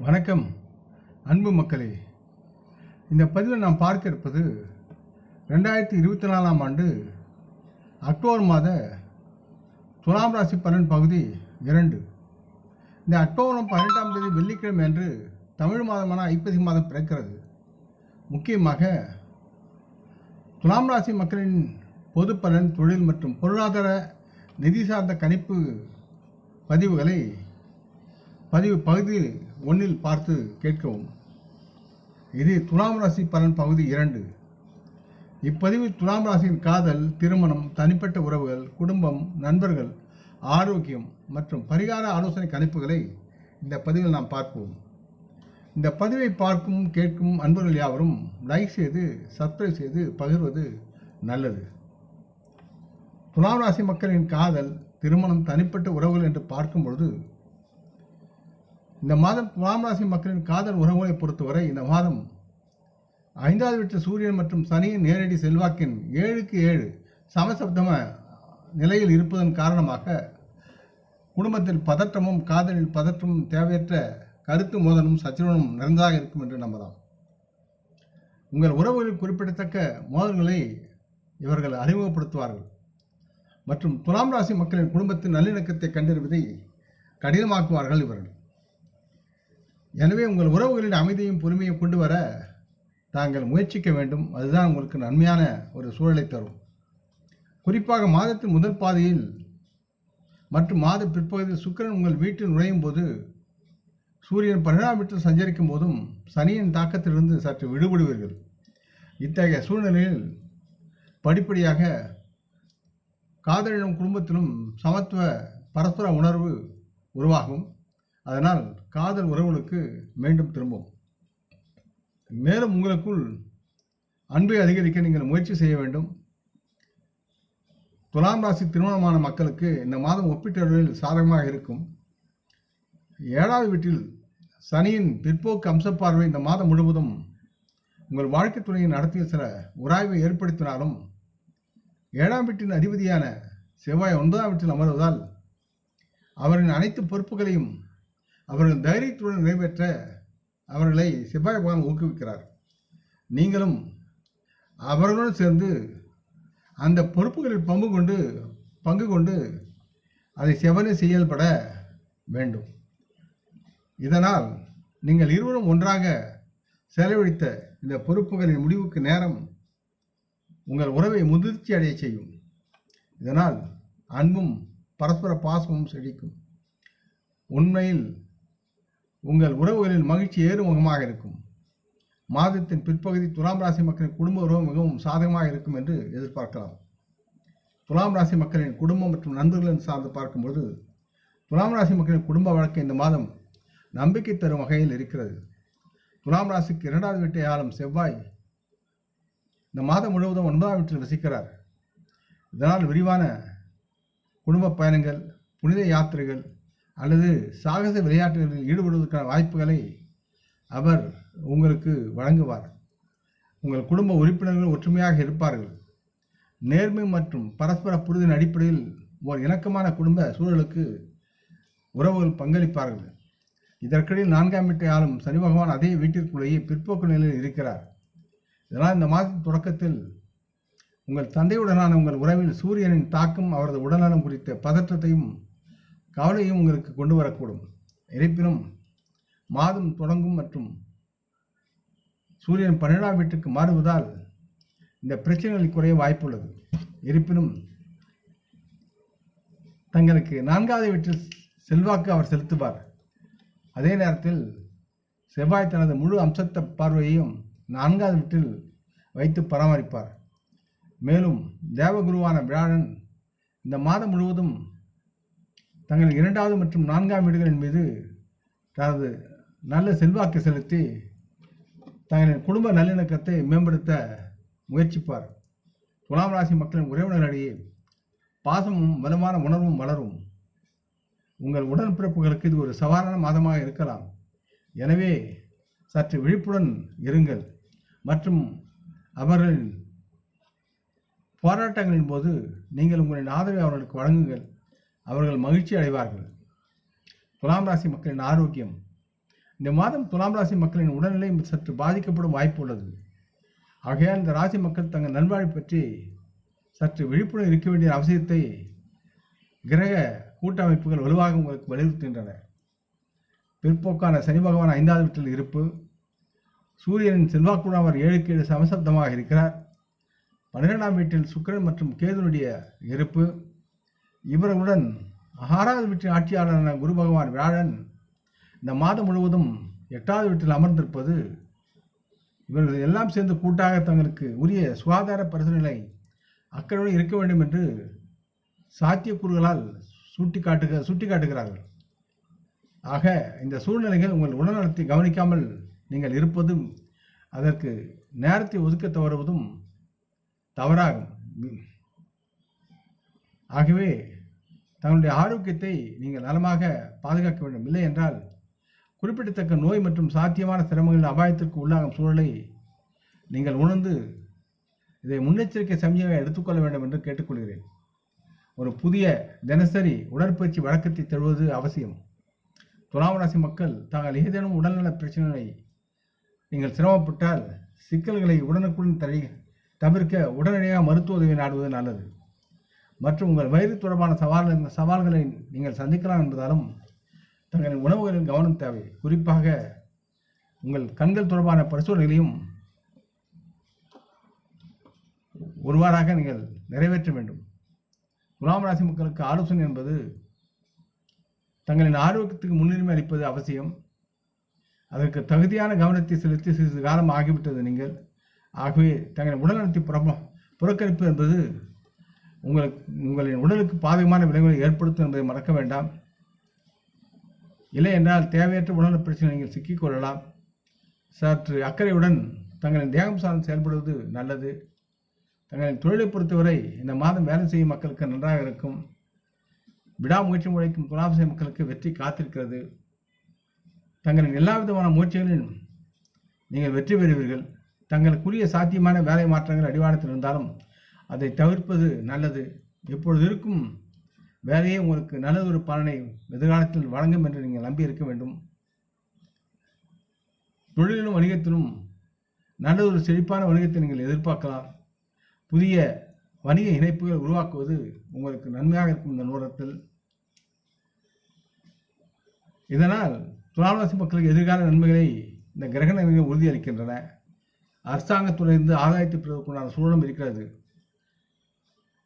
வணக்கம் அன்பு மக்களே. இந்த பதிவில் நாம் பார்க்க இருப்பது 2024ஆம் ஆண்டு அக்டோபர் மாத துலாம் ராசி பலன் பகுதி 2. இந்த அக்டோபர் 18ஆம் தேதி வெள்ளிக்கிழமை அன்று தமிழ் மாதமான ஐப்பசி மாதம் பிறக்கிறது. முக்கியமாக துலாம் ராசி மக்களின் பொது பலன், தொழில் மற்றும் பொருளாதார நிதி சார்ந்த கணிப்பு பதிவுகளை பகுதி 1 பார்த்து கேட்கவும். இது துலாம் ராசி பலன் பகுதி 2. இப்பதிவில் துலாம் ராசியின் காதல், திருமணம், தனிப்பட்ட உறவுகள், குடும்பம், நண்பர்கள், ஆரோக்கியம் மற்றும் பரிகார ஆலோசனை கணிப்புகளை இந்த பதிவில் நாம் பார்ப்போம். இந்த பதிவை பார்க்கும் கேட்கும் அன்பர்கள் யாவரும் லைக் செய்து சப்ஸ்கிரைப் செய்து பகிர்வது நல்லது. துலாம் ராசி மக்களின் காதல், திருமணம், தனிப்பட்ட உறவுகள் என்று பார்க்கும் பொழுது இந்த மாதம் துலாம் ராசி மக்களின் காதல் உறவுகளை பொறுத்தவரை இந்த மாதம் 5வது வீட்டில் சூரியன் மற்றும் சனியின் நேரடி செல்வாக்கின் 7க்கு 7 சமசப்தம நிலையில் இருப்பதன் காரணமாக குடும்பத்தில் பதற்றமும் காதலில் பதற்றமும் தேவையற்ற கருத்து மோதலும் சச்சரவும் நிறைந்ததாக இருக்கும் என்று நம்பலாம். உங்கள் உறவுகளில் குறிப்பிடத்தக்க மோதல்களை இவர்கள் அறிமுகப்படுத்துவார்கள் மற்றும் துலாம் ராசி மக்களின் குடும்பத்தின் நல்லிணக்கத்தை கண்டறிவதை கடினமாக்குவார்கள் இவர்கள். எனவே உங்கள் உறவுகளின் அமைதியும் பொறுமையும் கொண்டு வர தாங்கள் முயற்சிக்க வேண்டும். அதுதான் உங்களுக்கு நன்மையான ஒரு சூழலை தரும். குறிப்பாக மாதத்தின் முதல் பாதியில் மற்றும் மாத பிற்பகுதியில் சுக்கிரன் உங்கள் வீட்டில் நுழையும் போது, சூரியன் 12ஆம் வீட்டில் சஞ்சரிக்கும் போதும் சனியின் தாக்கத்திலிருந்து சற்று விடுபடுவீர்கள். இத்தகைய சூழ்நிலையில் படிப்படியாக காதலிலும் குடும்பத்திலும் சமத்துவ பரஸ்பர உணர்வு உருவாகும். அதனால் காதல் உறவுகளுக்கு மீண்டும் திரும்பும். மேலும் உங்களுக்குள் அன்பை அதிகரிக்க நீங்கள் முயற்சி செய்ய வேண்டும். துலாம் ராசி திருமணமான மக்களுக்கு இந்த மாதம் ஒப்பீட்டளவில் சாதகமாக இருக்கும். 7வது வீட்டில் சனியின் பிற்போக்கு அம்சப்பார்வை இந்த மாதம் முழுவதும் உங்கள் வாழ்க்கை துணையின் நடத்திய சில உராய்வை ஏற்படுத்தினாலும் 7ஆம் வீட்டின் அதிபதியான செவ்வாய் 9ஆம் வீட்டில் அமர்வதால் அவரின் அனைத்து பொறுப்புகளையும் அவர்கள் தைரியத்துடன் நிறைவேற்ற அவர்களை செவ்வாய் பகவான் ஊக்குவிக்கிறார். நீங்களும் அவர்களுடன் சேர்ந்து அந்த பொறுப்புகளில் பங்கு கொண்டு அதை செவ்வனே செயல்பட வேண்டும். இதனால் நீங்கள் இருவரும் ஒன்றாக செலவழித்த இந்த பொறுப்புகளின் முடிவுக்கு நேரம் உங்கள் உறவை முதிர்ச்சி அடைய செய்யும். இதனால் அன்பும் பரஸ்பர பாசமும் செழிக்கும். உண்மையில் உங்கள் உறவுகளில் மகிழ்ச்சி ஏறுமுகமாக இருக்கும். மாதத்தின் பிற்பகுதி துலாம் ராசி மக்களின் குடும்ப உறவு மிகவும் சாதகமாக இருக்கும் என்று எதிர்பார்க்கலாம். துலாம் ராசி மக்களின் குடும்பம் மற்றும் நண்பர்கள் சார்ந்து பார்க்கும்போது துலாம் ராசி மக்களின் குடும்ப வழக்கு இந்த மாதம் நம்பிக்கை தரும் வகையில் இருக்கிறது. துலாம் ராசிக்கு 2வது வீட்டை ஆளும் செவ்வாய் இந்த மாதம் முழுவதும் 9ஆம் வீட்டில் வசிக்கிறார். இதனால் விரிவான குடும்ப பயணங்கள், புனித யாத்திரைகள் அல்லது சாகச விளையாட்டுகளில் ஈடுபடுவதற்கான வாய்ப்புகளை அவர் உங்களுக்கு வழங்குவார். உங்கள் குடும்ப உறுப்பினர்கள் ஒற்றுமையாக இருப்பார்கள். நேர்மை மற்றும் பரஸ்பர புரிதலின் அடிப்படையில் ஒரு இணக்கமான குடும்ப சூழலுக்கு உறவுகள் பங்களிப்பார்கள். இதற்கிடையில் 4ஆம் வீட்டை ஆளும் சனி பகவான் அதே வீட்டிற்குள்ளேயே பிற்போக்கு நிலையில் இருக்கிறார். இதனால் இந்த மாதத்தின் தொடக்கத்தில் உங்கள் தந்தையுடனான உங்கள் உறவில் சூரியனின் தாக்கம் அவரது உடல்நலம் குறித்த பதற்றத்தையும் கவலையும் உங்களுக்கு கொண்டு வரக்கூடும். இருப்பினும் மாதம் தொடங்கும் மற்றும் சூரியன் 12ஆம் வீட்டுக்கு மாறுவதால் இந்த பிரச்சனைகள் குறைய வாய்ப்புள்ளது. இருப்பினும் தங்களுக்கு 4வது வீட்டில் செல்வாக்கு அவர் செலுத்துவார். அதே நேரத்தில் செவ்வாய் தனது முழு அம்சத்த பார்வையையும் 4வது வீட்டில் வைத்து பராமரிப்பார். மேலும் தேவகுருவான வியாழன் இந்த மாதம் முழுவதும் தங்கள் 2வது மற்றும் 4ஆம் வீடுகளின் மீது தனது நல்ல செல்வாக்கு செலுத்தி தங்களின் குடும்ப நல்லிணக்கத்தை மேம்படுத்த முயற்சிப்பார். துலாம் ராசி மக்களின் உறவினர்களிடையே பாசமும் வலுவான உணர்வும் வளரும். உங்கள் உடன்பிறப்புகளுக்கு இது ஒரு சவாலான மாதமாக இருக்கலாம். எனவே சற்று விழிப்புடன் இருங்கள் மற்றும் அவர்களின் போராட்டங்களின் போது நீங்கள் உங்களின் ஆதரவை அவர்களுக்கு வழங்குங்கள். அவர்கள் மகிழ்ச்சி அடைவார்கள். துலாம் ராசி மக்களின் ஆரோக்கியம் இந்த மாதம் துலாம் ராசி மக்களின் உடல்நிலை சற்று பாதிக்கப்படும் வாய்ப்பு உள்ளது. ஆகையால் இந்த ராசி மக்கள் தங்கள் நல்வாழ்வை பற்றி சற்று விழிப்புணர்வு இருக்க வேண்டிய அவசியத்தை கிரக கூட்டமைப்புகள் வலுவாக உங்களுக்கு வலியுறுத்துகின்றன. பிற்போக்கான சனி பகவான் 5வது வீட்டில் இருப்பு, சூரியனின் செல்வாக்குடன் அவர் 7க்கு 7 சமசப்தமாக இருக்கிறார். 12ஆம் வீட்டில் சுக்கிரன் மற்றும் கேதுனுடைய இருப்பு, இவர்களுடன் 6வது வீட்டின் ஆட்சியாளரான குரு பகவான் வியாழன் இந்த மாதம் முழுவதும் 8வது வீட்டில் அமர்ந்திருப்பது இவர்கள் எல்லாம் சேர்ந்து கூட்டாக தங்களுக்கு உரிய சுகாதார பரிசீலனை அக்கறையுடன் இருக்க வேண்டும் என்று சாத்தியக்கூறுகளால் சுட்டிக்காட்டுகிறார்கள். ஆக இந்த சூழ்நிலைகள் உங்கள் உடல்நலத்தை கவனிக்காமல் நீங்கள் இருப்பதும் அதற்கு நேரத்தை ஒதுக்க தவறுவதும் தவறாகும். ஆகவே தங்களுடைய ஆரோக்கியத்தை நீங்கள் நலமாக பாதுகாக்க வேண்டும். இல்லை என்றால் குறிப்பிடத்தக்க நோய் மற்றும் சாத்தியமான சிரமங்களின் அபாயத்திற்கு உள்ளாகும் சூழலை நீங்கள் உணர்ந்து இதை முன்னெச்சரிக்கை சமயமாக எடுத்துக்கொள்ள வேண்டும் என்று கேட்டுக்கொள்கிறேன். ஒரு புதிய தினசரி உடற்பயிற்சி வழக்கத்தை தருவது அவசியம். துலாம் ராசி மக்கள் தாங்கள் ஏதேனும் உடல்நல பிரச்சனைகளை நீங்கள் சிரமப்பட்டால் சிக்கல்களை உடனுக்குடன் தவிர்க்க உடனடியாக மருத்துவ உதவி நாடுவது நல்லது. மற்றும் உங்கள் வயிறு தொடர்பான சவால்களை நீங்கள் சந்திக்கலாம் என்பதாலும் தங்களின் உணவுகளின் கவனம் தேவை. குறிப்பாக உங்கள் கண்கள் தொடர்பான பரிசோதனைகளையும் ஒருவாறாக நீங்கள் நிறைவேற்ற வேண்டும். துலாம் ராசி மக்களுக்கு ஆலோசனை என்பது தங்களின் ஆரோக்கியத்துக்கு முன்னுரிமை அளிப்பது அவசியம். அதற்கு தகுதியான கவனத்தை செலுத்தி சிறிது காலம் ஆகிவிட்டது நீங்கள். ஆகவே தங்களின் உடல்நலத்தை புறக்கணிப்பு என்பது உங்களின் உடலுக்கு பாதகமான விளைவுகளை ஏற்படுத்தும் என்பதை மறக்க வேண்டாம். இல்லை என்றால் தேவையற்ற உடல்நல பிரச்சனை நீங்கள் சிக்கிக்கொள்ளலாம். சற்று அக்கறையுடன் தங்களின் தேகம் சார்ந்து செயல்படுவது நல்லது. தங்களின் தொழிலை பொறுத்தவரை இந்த மாதம் வேலை செய்யும் மக்களுக்கு நன்றாக இருக்கும். விடாமுயற்சி உழைக்கும் துலாம் ராசி மக்களுக்கு வெற்றி காத்திருக்கிறது. தங்களின் எல்லா விதமான முயற்சிகளிலும் நீங்கள் வெற்றி பெறுவீர்கள். தங்களுக்குரிய சாத்தியமான வேலை மாற்றங்கள் அடிவானத்தில் இருந்தாலும் அதை தவிர்ப்பது நல்லது. இப்பொழுது இருக்கும் வேலையே உங்களுக்கு நல்லதொரு பலனை எதிர்காலத்தில் வழங்கும் என்று நீங்கள் நம்பி இருக்க வேண்டும். தொழிலிலும் வணிகத்திலும் நல்லதொரு செழிப்பான வணிகத்தை நீங்கள் எதிர்பார்க்கலாம். புதிய வணிக இணைப்புகள் உருவாக்குவது உங்களுக்கு நன்மையாக இருக்கும் இந்த நேரத்தில். இதனால் துலாம் ராசி மக்களுக்கு எதிர்கால நன்மைகளை இந்த கிரக நிலைகள் உறுதியளிக்கின்றன. அரசாங்கத்துறையிலிருந்து ஆதாயத்தை பெறுவதற்குண்டான சூழலும் இருக்கிறது.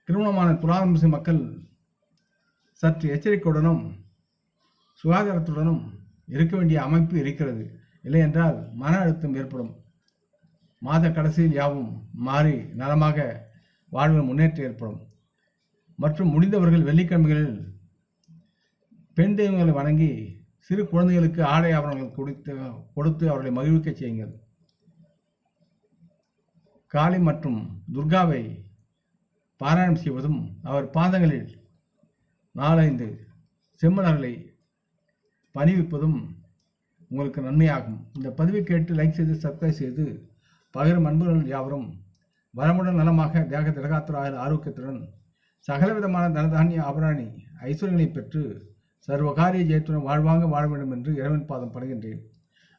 திருமணமான துலாம் ராசி மக்கள் சற்று எச்சரிக்கையுடனும் சுகாதாரத்துடனும் இருக்க வேண்டிய அமைப்பு இருக்கிறது. இல்லை என்றால் மன அழுத்தம் ஏற்படும். மாத கடைசியில் யாவும் மாறி நலமாக வாழ்வில் முன்னேற்றம் ஏற்படும். மற்றும் முடிந்தவர்கள் வெள்ளிக்கிழமைகளில் பெண் தெய்வங்களை வணங்கி சிறு குழந்தைகளுக்கு ஆடை ஆபரணங்கள் கொடுத்து அவர்களை மகிழ்விக்க செய்யுங்கள். காளி மற்றும் துர்காவை பாராயணம் செய்வதும் அவர் பாதங்களில் 4-5 செம்மலர்களை பணிவிப்பதும் உங்களுக்கு நன்மையாகும். இந்த பதிவை கேட்டு லைக் செய்து சப்ஸ்கிரைப் செய்து பகிரும் அன்புகள் யாவரும் வரமுடன் நலமாக தேக திடகாத்திர ஆரோக்கியத்துடன் சகலவிதமான தனதானிய ஆபரணி ஐஸ்வர்யங்களை பெற்று சர்வகாரிய ஜெயத்துடன் வாழ்வாங்க வாழ வேண்டும் என்று இறைவன் பாதம் படுகின்றேன்.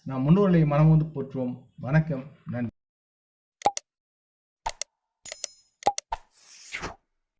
நாம் முன்னோர்களை மனமோந்து போற்றுவோம். வணக்கம், நன்றி.